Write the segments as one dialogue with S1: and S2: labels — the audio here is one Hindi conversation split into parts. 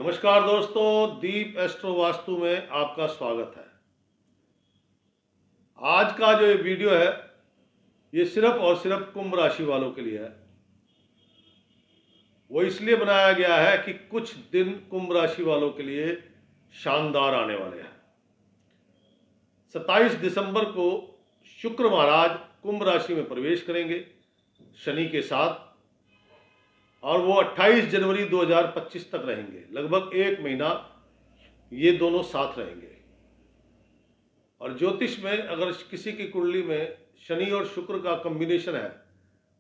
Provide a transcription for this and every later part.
S1: नमस्कार दोस्तों, दीप एस्ट्रो वास्तु में आपका स्वागत है। आज का जो ये वीडियो है ये सिर्फ और सिर्फ कुंभ राशि वालों के लिए है। वो इसलिए बनाया गया है कि कुछ दिन कुंभ राशि वालों के लिए शानदार आने वाले हैं। 27 दिसंबर को शुक्र महाराज कुंभ राशि में प्रवेश करेंगे शनि के साथ, और वो 28 जनवरी 2025 तक रहेंगे। लगभग एक महीना ये दोनों साथ रहेंगे। और ज्योतिष में अगर किसी की कुंडली में शनि और शुक्र का कॉम्बिनेशन है,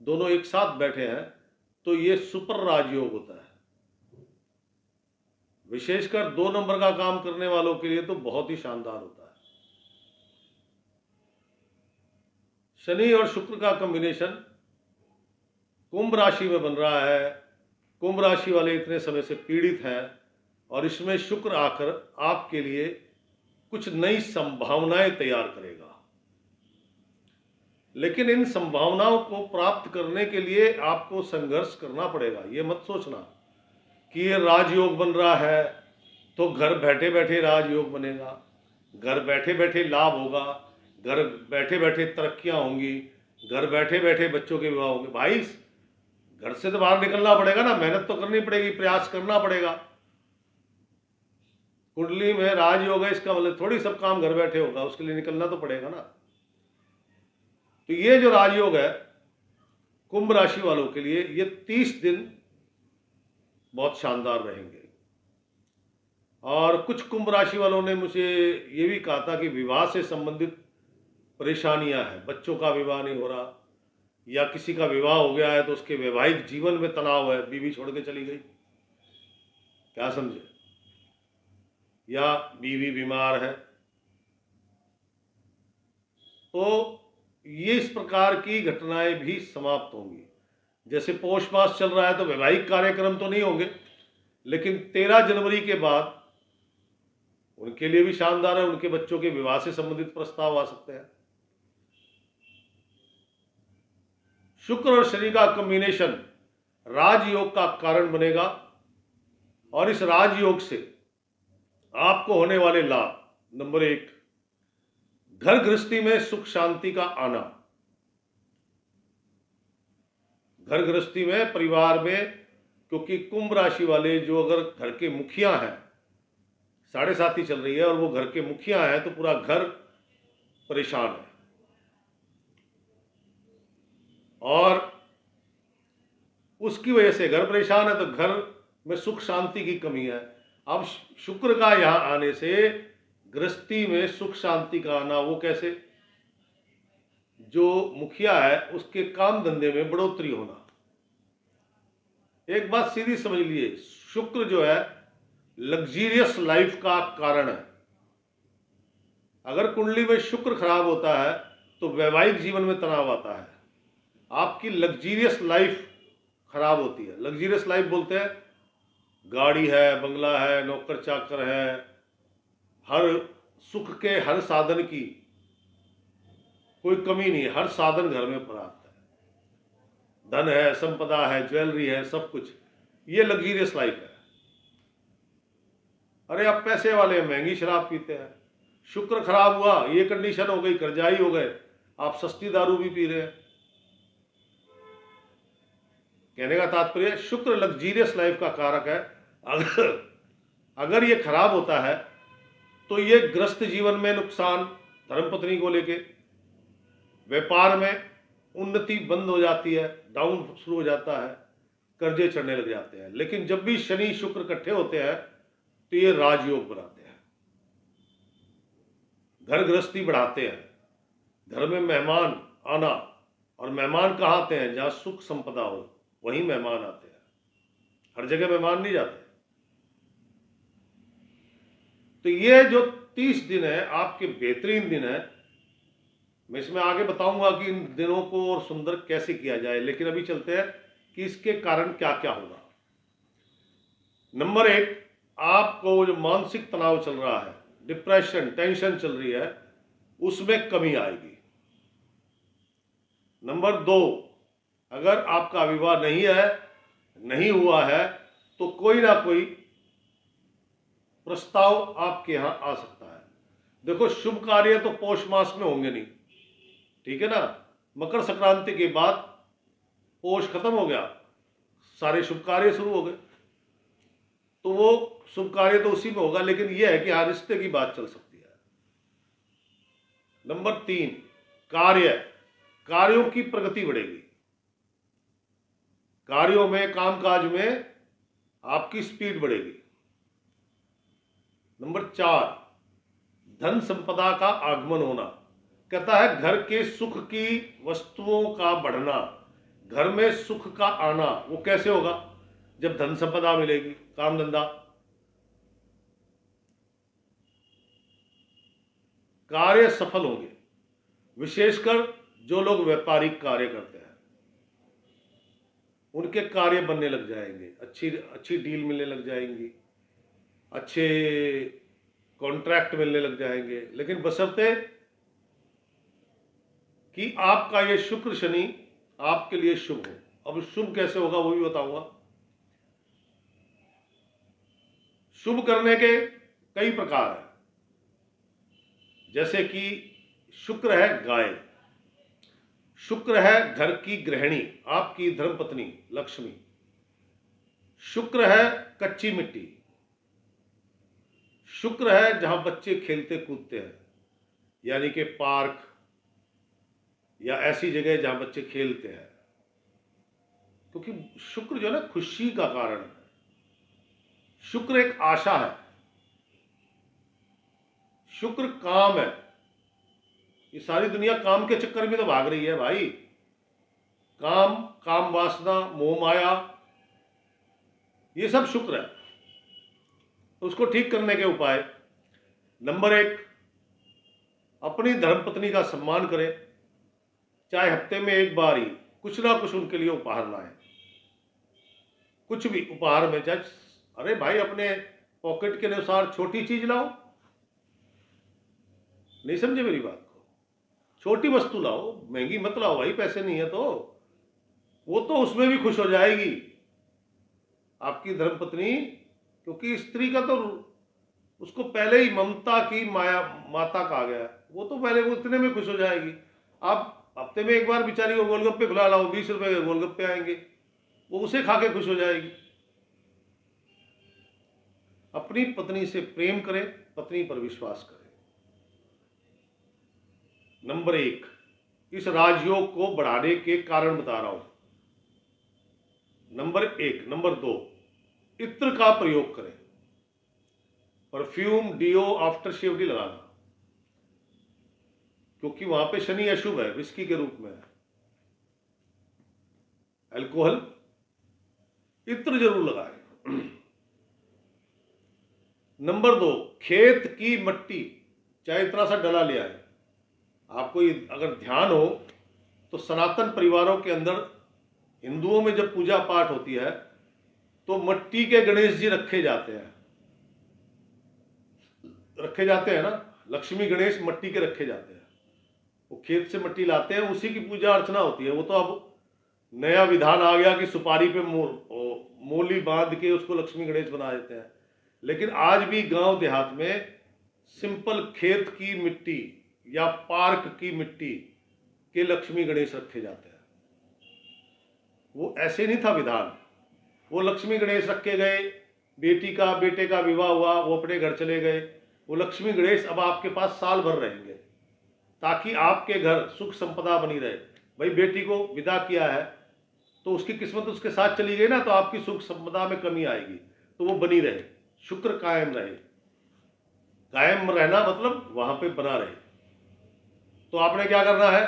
S1: दोनों एक साथ बैठे हैं, तो ये सुपर राजयोग होता है। विशेषकर 2 नंबर का काम करने वालों के लिए तो बहुत ही शानदार होता है। शनि और शुक्र का कॉम्बिनेशन कुंभ राशि में बन रहा है। कुंभ राशि वाले इतने समय से पीड़ित हैं, और इसमें शुक्र आकर आपके लिए कुछ नई संभावनाएं तैयार करेगा। लेकिन इन संभावनाओं को प्राप्त करने के लिए आपको संघर्ष करना पड़ेगा। ये मत सोचना कि ये राजयोग बन रहा है तो घर बैठे बैठे राजयोग बनेगा, घर बैठे बैठे लाभ होगा, घर बैठे बैठे तरक्कियां होंगी, घर बैठे बैठे बच्चों के विवाह होंगे। भाई, घर से तो बाहर निकलना पड़ेगा ना, मेहनत तो करनी पड़ेगी, प्रयास करना पड़ेगा। कुंडली में राजयोग है, इसका मतलब थोड़ी सब काम घर बैठे होगा, उसके लिए निकलना तो पड़ेगा ना। तो ये जो राजयोग है कुंभ राशि वालों के लिए, ये 30 दिन बहुत शानदार रहेंगे। और कुछ कुंभ राशि वालों ने मुझे ये भी कहा था कि विवाह से संबंधित परेशानियां हैं, बच्चों का विवाह नहीं हो रहा, या किसी का विवाह हो गया है तो उसके वैवाहिक जीवन में तनाव है, बीवी छोड़ के चली गई, क्या समझे, या बीवी बीमार है। तो ये इस प्रकार की घटनाएं भी समाप्त होंगी। जैसे पौष मास चल रहा है तो वैवाहिक कार्यक्रम तो नहीं होंगे, लेकिन 13 जनवरी के बाद उनके लिए भी शानदार है। उनके बच्चों के विवाह से संबंधित प्रस्ताव आ सकते हैं। शुक्र और शनि का कॉम्बिनेशन राजयोग का कारण बनेगा, और इस राजयोग से आपको होने वाले लाभ, नंबर 1, घर गृहस्थी में सुख शांति का आना। घर गृहस्थी में, परिवार में, क्योंकि कुंभ राशि वाले जो अगर घर के मुखिया हैं, 7.5 चल रही है और वो घर के मुखिया हैं, तो पूरा घर परेशान है। और उसकी वजह से घर परेशान है, तो घर में सुख शांति की कमी है। अब शुक्र का यहां आने से गृहस्थी में सुख शांति का आना, वो कैसे? जो मुखिया है उसके काम धंधे में बढ़ोतरी होना। एक बात सीधी समझ लीजिए, शुक्र जो है लग्जीरियस लाइफ का कारण है। अगर कुंडली में शुक्र खराब होता है तो वैवाहिक जीवन में तनाव आता है, आपकी लग्जीरियस लाइफ खराब होती है। लग्जीरियस लाइफ बोलते हैं गाड़ी है, बंगला है, नौकर चाकर है, हर सुख के हर साधन की कोई कमी नहीं, हर साधन घर में प्राप्त है, धन है, संपदा है, ज्वेलरी है, सब कुछ। ये लग्जीरियस लाइफ है। अरे आप पैसे वाले महंगी शराब पीते हैं, शुक्र खराब हुआ, ये कंडीशन हो गई, कर्जाई हो गए, आप सस्ती दारू भी पी रहे हैं। कहने का तात्पर्य, शुक्र लग्जीरियस लाइफ का कारक है। अगर ये खराब होता है तो ये गृहस्थ जीवन में नुकसान, धर्मपत्नी को लेके, व्यापार में उन्नति बंद हो जाती है, डाउन शुरू हो जाता है, कर्जे चढ़ने लग जाते हैं। लेकिन जब भी शनि शुक्र इकट्ठे होते हैं तो ये राजयोग बनाते हैं, घर गृहस्थी बढ़ाते हैं, घर में मेहमान आना। और मेहमान कहाँ आते हैं? जहाँ सुख संपदा हो, वहीं मेहमान आते हैं, हर जगह मेहमान नहीं जाते। तो ये जो 30 दिन है आपके बेहतरीन दिन है। मैं इसमें आगे बताऊंगा कि इन दिनों को और सुंदर कैसे किया जाए, लेकिन अभी चलते हैं कि इसके कारण क्या क्या होगा। नंबर 1, आपको जो मानसिक तनाव चल रहा है, डिप्रेशन, टेंशन चल रही है, उसमें कमी आएगी। नंबर 2, अगर आपका विवाह नहीं हुआ है तो कोई ना कोई प्रस्ताव आपके यहां आ सकता है। देखो, शुभ कार्य तो पौष मास में होंगे नहीं, ठीक है ना। मकर संक्रांति के बाद पौष खत्म हो गया, सारे शुभ कार्य शुरू हो गए, तो वो शुभ कार्य तो उसी में होगा। लेकिन यह है कि हाँ, रिश्ते की बात चल सकती है। नंबर 3, कार्यों की प्रगति बढ़ेगी। कार्यों में, कामकाज में आपकी स्पीड बढ़ेगी। नंबर 4, धन संपदा का आगमन होना। कहता है घर के सुख की वस्तुओं का बढ़ना, घर में सुख का आना। वो कैसे होगा? जब धन संपदा मिलेगी, काम धंधा। कार्य सफल होंगे, विशेषकर जो लोग व्यापारिक कार्य करते हैं उनके कार्य बनने लग जाएंगे, अच्छी अच्छी डील मिलने लग जाएंगी, अच्छे कॉन्ट्रैक्ट मिलने लग जाएंगे। लेकिन बशर्ते कि आपका ये शुक्र शनि आपके लिए शुभ हो। अब शुभ कैसे होगा वो भी बताऊंगा। शुभ करने के कई प्रकार हैं, जैसे कि शुक्र है गाय, शुक्र है घर की गृहिणी, आपकी धर्मपत्नी लक्ष्मी, शुक्र है कच्ची मिट्टी, शुक्र है जहां बच्चे खेलते कूदते हैं, यानी कि पार्क या ऐसी जगह जहां बच्चे खेलते हैं, क्योंकि शुक्र जो है ना खुशी का कारण है। शुक्र एक आशा है, शुक्र काम है। ये सारी दुनिया काम के चक्कर में तो भाग रही है भाई। काम, काम वासना, मोह माया, ये सब शुक्र है। तो उसको ठीक करने के उपाय, नंबर 1, अपनी धर्मपत्नी का सम्मान करें। चाहे हफ्ते में एक बार ही कुछ ना कुछ उनके लिए उपहार लाएं, कुछ भी उपहार में, चाहे अरे भाई अपने पॉकेट के अनुसार छोटी चीज लाओ, नहीं समझे मेरी बात को, छोटी वस्तु लाओ, महंगी मत लाओ भाई, पैसे नहीं है तो। वो तो उसमें भी खुश हो जाएगी आपकी धर्मपत्नी, क्योंकि स्त्री का तो उसको पहले ही ममता की माता कहा गया है। वो तो पहले वो इतने में खुश हो जाएगी। आप हफ्ते में एक बार बेचारी को गोलगप्पे खिला लाओ, 20 रुपए के गोलगप्पे आएंगे, वो उसे खा के खुश हो जाएगी। अपनी पत्नी से प्रेम करें, पत्नी पर विश्वास करें। नंबर 1, इस राजयोग को बढ़ाने के कारण बता रहा हूं। नंबर 1, नंबर 2, इत्र का प्रयोग करें, परफ्यूम, डियो, आफ्टर शेव भी लगाना, क्योंकि वहां पे शनि अशुभ है, विस्की के रूप में है। अल्कोहल, इत्र जरूर लगाएं। नंबर 2, खेत की मिट्टी, चाहे इतना सा डला ले आए। आपको अगर ध्यान हो तो सनातन परिवारों के अंदर, हिंदुओं में जब पूजा पाठ होती है तो मिट्टी के गणेश जी रखे जाते हैं ना, लक्ष्मी गणेश मिट्टी के रखे जाते हैं। वो खेत से मिट्टी लाते हैं, उसी की पूजा अर्चना होती है। वो तो अब नया विधान आ गया कि सुपारी पे मोली बांध के उसको लक्ष्मी गणेश बना देते हैं। लेकिन आज भी गांव देहात में सिंपल खेत की मिट्टी या पार्क की मिट्टी के लक्ष्मी गणेश रखे जाते हैं। वो ऐसे नहीं था विधान, वो लक्ष्मी गणेश रखे गए, बेटे का विवाह हुआ, वो अपने घर चले गए, वो लक्ष्मी गणेश अब आपके पास साल भर रहेंगे, ताकि आपके घर सुख संपदा बनी रहे। भाई बेटी को विदा किया है तो उसकी किस्मत उसके साथ चली गई ना, तो आपकी सुख संपदा में कमी आएगी, तो वो बनी रहे, शुक्र कायम रहे। कायम रहना मतलब वहां पे बना रहे। तो आपने क्या करना है,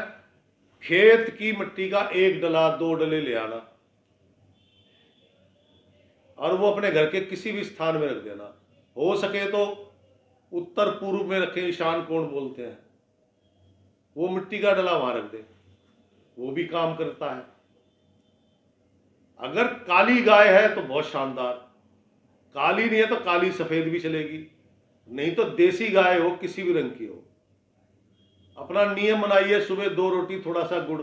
S1: खेत की मिट्टी का 1 डला 2 डले ले आना और वो अपने घर के किसी भी स्थान में रख देना। हो सके तो उत्तर पूर्व में रखें, ईशान कोण बोलते हैं, वो मिट्टी का डला वहां रख दे, वो भी काम करता है। अगर काली गाय है तो बहुत शानदार, काली नहीं है तो काली सफेद भी चलेगी, नहीं तो देसी गाय हो, किसी भी रंग की हो। अपना नियम बनाइए, सुबह 2 रोटी थोड़ा सा गुड़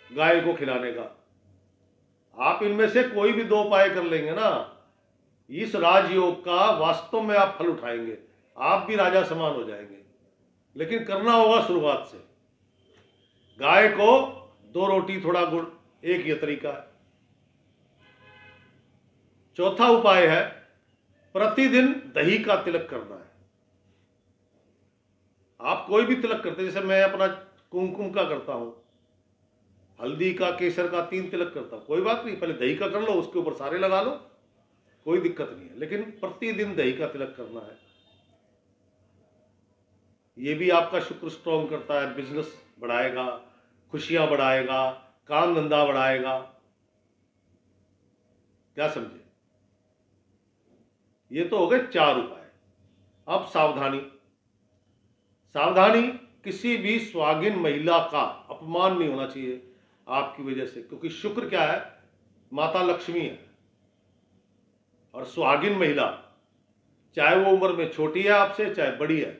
S1: गाय को खिलाने का। आप इनमें से कोई भी 2 उपाय कर लेंगे ना, इस राजयोग का वास्तव में आप फल उठाएंगे, आप भी राजा समान हो जाएंगे। लेकिन करना होगा शुरुआत से। गाय को 2 रोटी थोड़ा गुड़, एक ये तरीका है। चौथा उपाय है प्रतिदिन दही का तिलक करना है। आप कोई भी तिलक करते हैं, जैसे मैं अपना कुमकुम का करता हूं, हल्दी का, केसर का, 3 तिलक करता हूं, कोई बात नहीं, पहले दही का कर लो, उसके ऊपर सारे लगा लो, कोई दिक्कत नहीं है। लेकिन प्रतिदिन दही का तिलक करना है। ये भी आपका शुक्र स्ट्रॉन्ग करता है, बिजनेस बढ़ाएगा, खुशियां बढ़ाएगा, काम धंधा बढ़ाएगा। क्या समझे? ये तो हो गए 4 उपाय। अब सावधानी। सावधानी, किसी भी स्वागिन महिला का अपमान नहीं होना चाहिए आपकी वजह से, क्योंकि शुक्र क्या है? माता लक्ष्मी है। और सुहागिन महिला, चाहे वो उम्र में छोटी है आपसे, चाहे बड़ी है,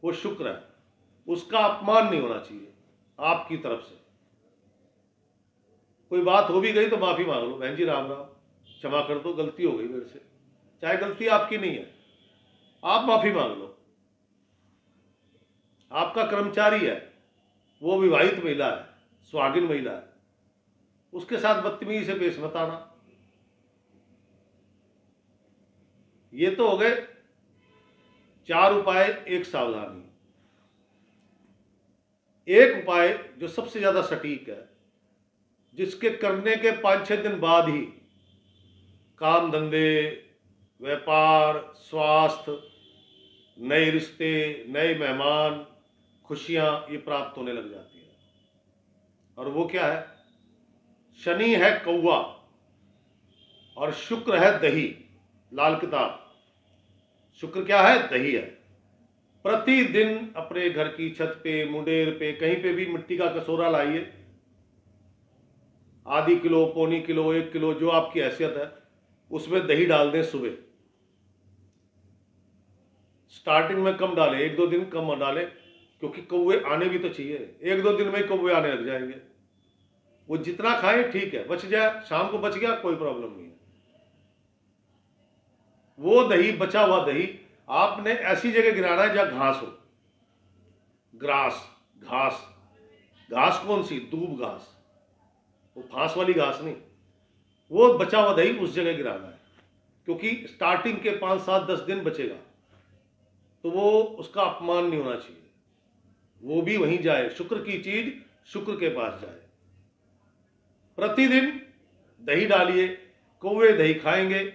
S1: वो शुक्र है, उसका अपमान नहीं होना चाहिए आपकी तरफ से। कोई बात हो भी गई तो माफी मांग लो, बहन जी राम राम, क्षमा कर दो, गलती हो गई मेरे से। चाहे गलती आपकी नहीं है, आप माफी मांग लो। आपका कर्मचारी है, वो विवाहित महिला है, सुहागिन महिला है, उसके साथ बदतमीजी से पेश मत आना। ये तो हो गए 4 उपाय, एक सावधानी। एक उपाय जो सबसे ज्यादा सटीक है, जिसके करने के 5-6 दिन बाद ही काम धंधे, व्यापार, स्वास्थ्य, नए रिश्ते, नए मेहमान, खुशियां ये प्राप्त होने लग जाती है। और वो क्या है? शनि है कौवा और शुक्र है दही। लाल किताब। शुक्र क्या है? दही है। प्रतिदिन अपने घर की छत पे, मुंडेर पे, कहीं पे भी मिट्टी का कटोरा लाइए, आधी किलो, पौनी किलो, 1 किलो, जो आपकी हैसियत है, उसमें दही डाल दें सुबह। स्टार्टिंग में कम डालें, 1-2 दिन कम डालें, क्योंकि कौवे आने भी तो चाहिए। 1-2 दिन में ही कौवे आने लग जाएंगे। वो जितना खाए ठीक है, बच जाए, शाम को बच गया कोई प्रॉब्लम नहीं है। वो दही, बचा हुआ दही आपने ऐसी जगह गिराना है जहां घास हो। घास घास कौन सी? दूब घास, वो फांस वाली घास नहीं। वो बचा हुआ दही उस जगह गिराना है, क्योंकि स्टार्टिंग के 5-7-10 दिन बचेगा, तो वो उसका अपमान नहीं होना चाहिए, वो भी वहीं जाए, शुक्र की चीज शुक्र के पास जाए। प्रतिदिन दही डालिए, कौवे दही खाएंगे,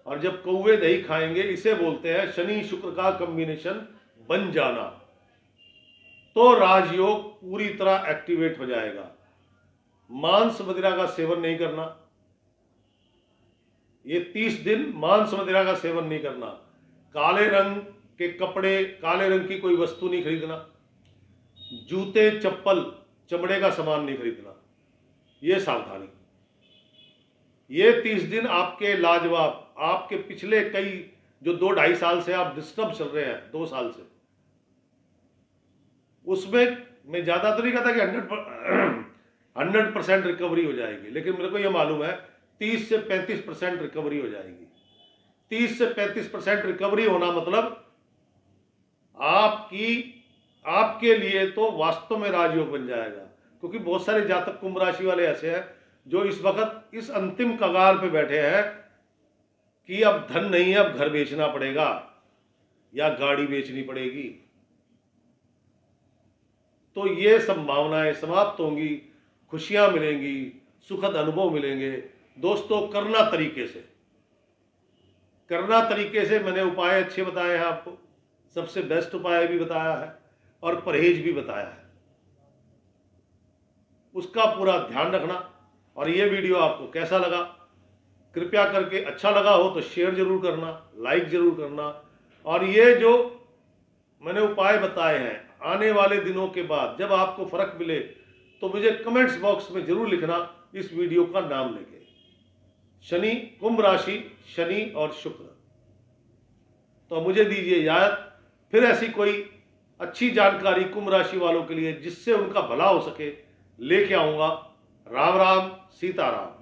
S1: और जब कौवे दही खाएंगे, इसे बोलते हैं शनि शुक्र का कॉम्बिनेशन बन जाना, तो राजयोग पूरी तरह एक्टिवेट हो जाएगा। मांस मदिरा का सेवन नहीं करना, ये 30 दिन मांस मदिरा का सेवन नहीं करना। काले रंग के कपड़े, काले रंग की कोई वस्तु नहीं खरीदना, जूते, चप्पल, चमड़े का सामान नहीं खरीदना, ये सावधानी। ये 30 दिन आपके लाजवाब। आपके पिछले कई जो 2-2.5 साल से आप डिस्टर्ब चल रहे हैं, 2 साल से, उसमें मैं ज्यादा तो नहीं कहता कि 100% रिकवरी हो जाएगी, लेकिन मेरे को यह मालूम है 30 से 35% रिकवरी हो जाएगी। 30 से 35% रिकवरी होना मतलब आपके लिए तो वास्तव में राजयोग बन जाएगा। क्योंकि बहुत सारे जातक कुंभ राशि वाले ऐसे हैं जो इस वक्त इस अंतिम कगार पे बैठे हैं कि अब धन नहीं है, अब घर बेचना पड़ेगा या गाड़ी बेचनी पड़ेगी। तो ये संभावनाएं समाप्त होंगी, खुशियां मिलेंगी, सुखद अनुभव मिलेंगे। दोस्तों, करना तरीके से मैंने उपाय अच्छे बताए हैं आपको, सबसे बेस्ट उपाय भी बताया है और परहेज भी बताया है, उसका पूरा ध्यान रखना। और ये वीडियो आपको कैसा लगा? कृपया करके अच्छा लगा हो तो शेयर जरूर करना, लाइक जरूर करना। और ये जो मैंने उपाय बताए हैं, आने वाले दिनों के बाद जब आपको फर्क मिले तो मुझे कमेंट्स बॉक्स में जरूर लिखना इस वीडियो का नाम लेके। शनि, कुंभ राशि, शनि और शुक्र। तो मुझे दीजिए इजाजत, फिर ऐसी कोई अच्छी जानकारी कुंभ राशि वालों के लिए जिससे उनका भला हो सके लेके आऊंगा। राम राम, सीताराम।